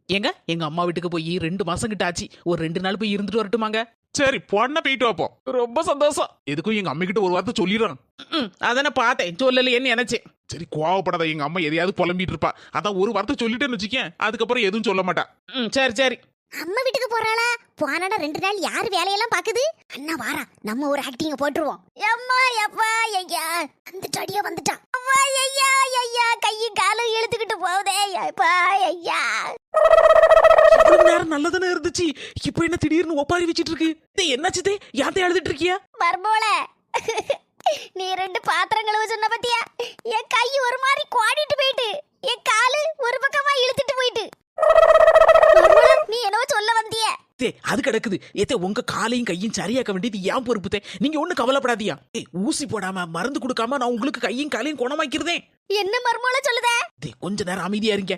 ஏங்க எங்க அம்மா வீட்டுக்கு போய் 2 மாசம் கிட்ட ஆச்சு. ஒரு 2 நாள் போய் இருந்துட்டு வரட்டுமாங்க? சரி பொண்ண போயிட்டு வாப்போம். ரொம்ப சந்தோஷம். எதுக்கும் எங்க அம்மா கிட்ட ஒரு வார்த்தை சொல்லிடுறேன். அதானே பார்த்தேன், சொல்லலையேன்னு நினைச்சேன். சரி கோவப்படாத, எங்க அம்மா எதையாவது புலம்பிட்டு இருப்பா. அதான் ஒரு வார்த்தை சொல்லிட்டேன்னு வச்சுக்கேன், அதுக்கப்புறம் எதுவும் சொல்ல மாட்டா. சரி சரி. அம்மா வீட்டுக்கு போறாளா? போனாடா 2 நாள் யாரு வேலையெல்லாம் பாக்குது? அண்ணா வாரா, நம்ம ஒரு ஆக்டிங்க போட்டுருவோம். அம்மா அப்பா ஐயா அந்த சடியா வந்துட்டான். அம்மா ஐயா ஐயா கையும் காலும் இழுத்துக்கிட்டு போகுதே. அப்பா ஐயா இவ்வளவு நேரம் நல்லதானே இருந்துச்சு, இப்போ என்ன திடீர்னு ஒப்பாரி வச்சிட்டு இருக்கு? என்னாச்சுதே? யார்ட்ட எழுதிட்டு இருக்கியா? மர்மோள நீ 2 பாத்திரம் கழுவ சொன்ன பத்தியா? என் கை ஒரு மாதிரி கோடிட்டு போயிட்டு, என் காலு ஒரு பக்கமா இழுத்துட்டு போயிட்டு. நீ என்னவோ சொல்ல வந்திய? அது கிடக்குது. உங்க காலையும் கையும் சரியாக்க வேண்டியது ஏன் பொறுப்பு? நீங்க ஒண்ணு கவலைப்படாதியா. ஊசி போடாம மருந்து கொடுக்காம நான் உங்களுக்கு கையும் காலையும் குணமாக்கிறதே. என்ன மர்மோள சொல்லுதே? கொஞ்ச நேரம் அமைதியா இருங்க.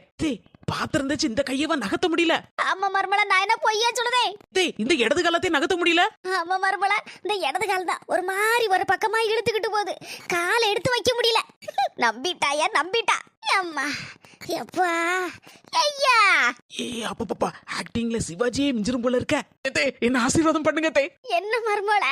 பாத்திரம் தச்சு இந்த கையவ நகர்த்த முடியல. ஆமா மர்மோள, நான் என்ன பொய்யா சொல்லுதே? இந்த இடது காலத்தை நகர்த்த முடியல. ஆமா மர்மோள, இந்த இடது கால் தான் ஒரு மாதிரி ஒரு பக்கமா இழுத்துக்கிட்டு போகுது. காலை எடுத்து வைக்க முடியல. நம்பிட்டாயா? நம்பிட்டா. அம்மா எப்பா ஐயா. அப்பப்பா ஆக்டிங்ல சிவாஜியே மிஞ்சிரும் போல இருக்க. என்ன ஆசீர்வாதம் பண்ணுங்க. என்ன மர்மோள,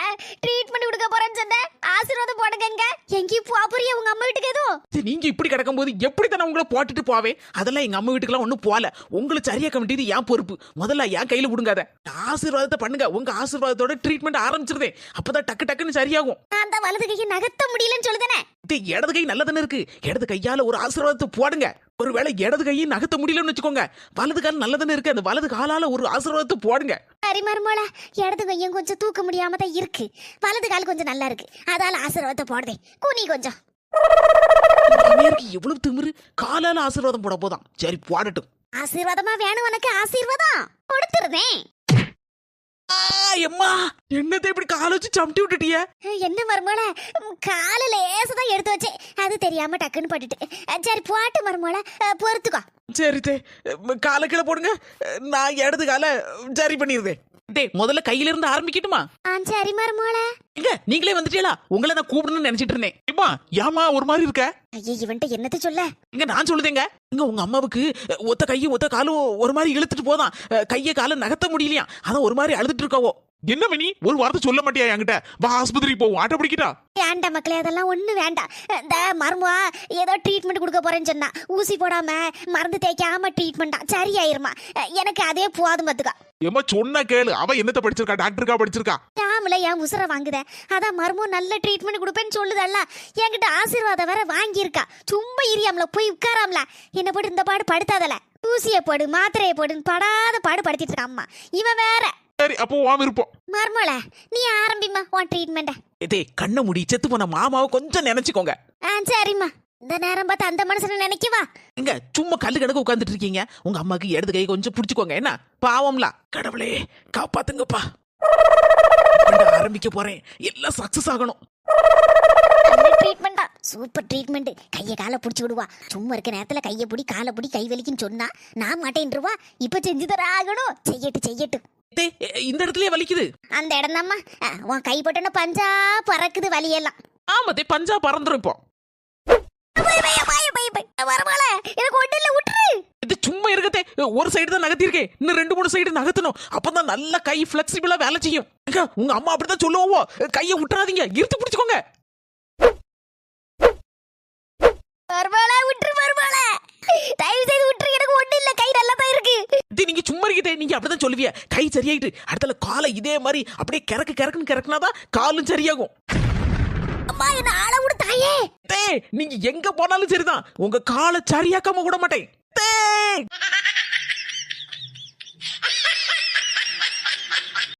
ட்ரீட்மெண்ட் கொடுக்க போறேன்னு சொன்ன, ஆசீர்வாதம் போடுங்க. எங்கேயும் போறியா உங்க அம்மா வீட்டுக்கு? எதுவும் நீங்க இப்படி கிடக்கும் போது எப்படி தானே உங்களை போட்டுட்டு போவே? அதெல்லாம் எங்க அம்மா வீட்டுக்குலாம் ஒண்ணும் போல. உங்களுக்கு சரியாக்க வேண்டியது ஏன் பொறுப்பு. முதல்ல என் கையில விடுங்காத. ஆசீர்வாதத்தை பண்ணுங்க. உங்க ஆசீர்வாதத்தோட ட்ரீட்மெண்ட் ஆரம்பிச்சிருதே. அப்பதான் டக்கு டக்குன்னு சரியாகும். அந்த வலது கையை நகர்த்த முடியலன்னு சொல்லுதானே? இடது கை நல்லதானே இருக்கு. இடது கையால ஒரு ஆசீர்வாதத்தை போடுங்க. ஒருவேளை இடது கையை நகர்த்த முடியலன்னு வச்சுக்கோங்க, வலது கால் நல்லதானே இருக்கு. அந்த வலது காலால ஒரு ஆசீர்வாதத்தை போடுங்க. சரி மர்மோள, இடது கையும் கொஞ்சம் தூக்க முடியாம தான் இருக்கு. வலது கால் கொஞ்சம் நல்லா இருக்கு. அதால ஆசீர்வாதத்தை போடுதே. குனி கொஞ்சம். எவ்வளவு திமிரு. காலால ஆசீர்வாதம் போட போதான். சரி போடட்டும். ஆசீர்வாதமா வேணும் உனக்கு? ஆசீர்வாதம் கொடுத்துருதேன். என்னத்தை இப்படி கால வச்சு சமட்டி விட்டுட்டிய? என்ன மர்மோள, கால லேசதான் எடுத்து வச்சேன், அது தெரியாம டக்குன்னு பட்டுட்டு. சரி போட்டு மர்மோள, பொறுத்துக்கோ. சரி காலை கீழே போடுங்க. நான் இடது கால சரி பண்ணிருதேன். முதல்ல கையில இருந்து ஆரம்பிக்கட்டுமா? சரி மர்மோள. எங்க நீங்களே வந்துட்டீங்களா? உங்களை நான் கூப்பிடணும்னு நினைச்சிட்டு இருந்தேன். ஏமா ஒரு மாதிரி இருக்க? ஐயே இவன்ட்ட என்னத்த சொல்ல? இங்க நான் சொல்லுதேங்க. இங்க உங்க அம்மாவுக்கு ஒத்த கையும் ஒத்த காலும் ஒரு மாதிரி இழுத்துட்டு போதான். கைய கால நகர்த்த முடியலையா, அதான் ஒரு மாதிரி அழுதுட்டு இருக்காவோ. என்ன மணி ஒரு வார்த்தை சொல்ல மாட்டியா என்கிட்ட? வா ஆஸ்பத்திரிக்கு போவோம். ஆட்ட பிடிக்கிட்டா? வேண்டாம் மக்களே, அதெல்லாம் ஒண்ணு வேண்டாம். இந்த மர்மவா ஏதோ ட்ரீட்மெண்ட் கொடுக்க போறேன்னு சொன்னா, ஊசி போடாம மருந்து தேய்க்காம ட்ரீட்மெண்டா, சரியாயிருமா. எனக்கு அதே போதும் பாத்துக்கா. ஏமா சொன்ன கேளு. அவ என்னத்த படிச்சிருக்கா? டாக்டருக்கா படிச்சிருக்கா? ஆமல ஏன் உசுர வாங்குத? அதான் மர்மம் நல்ல ட்ரீட்மெண்ட் கொடுப்பேன்னு சொல்லுதல்ல. என்கிட்ட ஆசீர்வாதம் வேற வாங்கியிருக்கா. சும்மா இரியாமல போய் உட்காராமல. என்ன போட்டு இந்த பாடு படுத்தாதல. ஊசியை போடு மாத்திரையை போடுன்னு படாத பாடு படுத்திட்டு இருக்கா அம்மா. இவன் வேற. சரி அப்போ வா விருப்பம். மர்மோள நீ ஆரம்பிமா உன் ட்ரீட்மெண்ட. கண்ண முடி செத்து போன மாமாவை கொஞ்சம் நினைச்சுக்கோங்க. சரிம்மா. இந்த நேரம் பார்த்து அந்த மனுஷனை நினைக்கவா? இங்க சும்மா கல்லு கணக்கு உட்கார்ந்துட்டு இருக்கீங்க. உங்க அம்மாக்கு இடது கை கொஞ்சம் பிடிச்சுக்கோங்க. என்ன பாவம்ல. கடவுளே காப்பாத்துங்கப்பா. ஆரம்பிக்க போறேன். எல்லாம் சக்சஸ் ஆகணும். ட்ரீட்மெண்டா சூப்பர் ட்ரீட்மெண்ட். கைய காலை புடிச்சு விடுவா. சும்மா இருக்க நேரத்துல கைய புடி காலை புடி கை வலிக்குன்னு சொன்னா நான் மாட்டேன்ருவா. இப்ப செஞ்சு தர ஆகணும். செய்யட்டும். இந்த இடத்துலயே வலிக்குது. அந்த இடம் தாம்மா. உன் கை போட்டோன்னு பஞ்சா பறக்குது வலியெல்லாம். ஆமாதே பஞ்சா பறந்துரும். இப்போ எனக்கு ஒண்ணு இல்ல, விட்டுரு. இது சும்மா இருக்கதே. ஒரு சைடு தான் நகர்த்திருக்கேன். இன்னும் 2-3 சைடு நகர்த்தணும். அப்பதான் நல்ல கை பிளெக்சிபிளா வேலை செய்யும். உங்க அம்மா அப்படிதான் சொல்லுவோம். கையை விட்டுறாதீங்க, இறுத்து பிடிச்சுக்கோங்க. தயவு செய்து விட்டுரு. எனக்கு ஒண்ணு இல்ல, கை நல்லா தான் இருக்கு. நீங்க சும்மா இருக்கதே. நீங்க அப்படிதான் சொல்லுவீங்க. கை சரியாயிட்டு அடுத்த காலை இதே மாதிரி அப்படியே கிறக்குன்னு கிறக்குனாதான் காலும் சரியாகும். அம்மா என்ன ஆள விடு தாயே. நீங்க எங்க போனாலும் சரிதான், உங்க காலை சரியாக்காம விட மாட்டேன்.